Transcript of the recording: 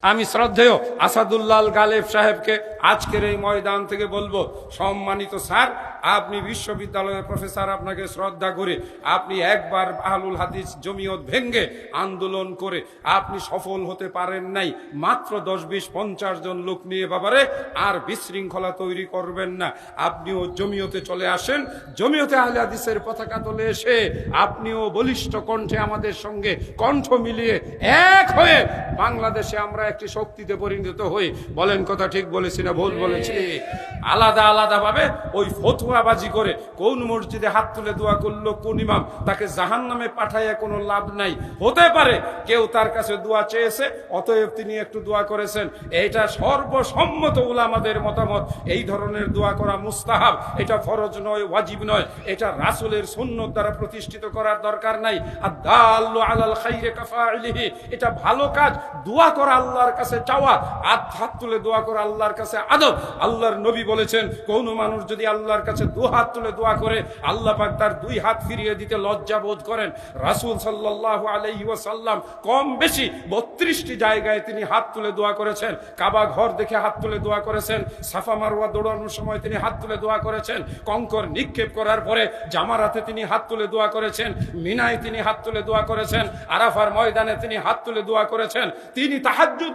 আমি শ্রদ্ধেয় আসাদুল্লাহ গালেব সাহেবকে আজকের এই ময়দান থেকে বলবো, সম্মানিত স্যার, আপনি বিশ্ববিদ্যালয়ের প্রফেসর, আপনাকে শ্রদ্ধা করে আপনি একবার আহলুল হাদিস জমিয়ত ভেঙ্গে আন্দোলন করে আপনি সফল হতে পারেন নাই। মাত্র 10-20-50 জন লোক নিয়ে বাবারে আর বিশৃঙ্খলা তৈরি করবেন না। আপনিও জমিয়তে চলে আসেন, জমিয়তে আহলে হাদিসের পতাকা তলে এসে আপনিও বলিষ্ঠ কণ্ঠে আমাদের সঙ্গে কণ্ঠ মিলিয়ে এক হয়ে বাংলাদেশে আমরা একটি শক্তিতে পরিণত হই। বলেন কথা ঠিক বলেছি না ভুল বলেছি? আলাদা আলাদা ভাবে ওই ফতোয়াবাজি করে কোন মসজিদে হাত তুলে দোয়া করলো কোন ইমাম, তাকে জাহান্নামে পাঠাইয়া কোনো লাভ নাই। হতে পারে কেউ তার কাছে দোয়া চেয়েছে, অতএব তিনি একটু দোয়া করেছেন, এটা সর্বসম্মত উলামাদের মতামত। এই ধরনের দোয়া করা মুস্তাহাব, এটা ফরজ নয়, ওয়াজিব নয়, এটা রাসূলের সুন্নাত দ্বারা প্রতিষ্ঠিত করার দরকার নাই। আদ-দাল্লু আলাল খাইরি কাফাইলিহি, এটা ভালো কাজ। দোয়া করা আল্লাহর কাছে চাওয়া, হাত তুলে দোয়া করা আল্লাহর কাছে আদব। আল্লাহর নবী বলেছেন, কোন মানুষ যদি আল্লাহর কাছে 2 হাত তুলে দোয়া করে, আল্লাহ পাক তার 2 হাত ফিরিয়ে দিতে লজ্জা বোধ করেন। রাসূল সাল্লাল্লাহু আলাইহি ওয়াসাল্লাম কম বেশি 32টি জায়গায় তিনি হাত তুলে দোয়া করেছেন। কাবা ঘর দেখে হাত তুলে দোয়া করেছেন, সাফা মারওয়া দৌড়ানোর সময় তিনি হাত তুলে দোয়া করেছেন, কঙ্কর নিক্ষেপ করার পরে জামারাতে তিনি হাত তুলে দোয়া করেছেন, মিনায় তিনি হাত তুলে দোয়া করেছেন, আরাফার ময়দানে তিনি হাত তুলে দোয়া করেছেন, তিনি তাহাজ্জুদ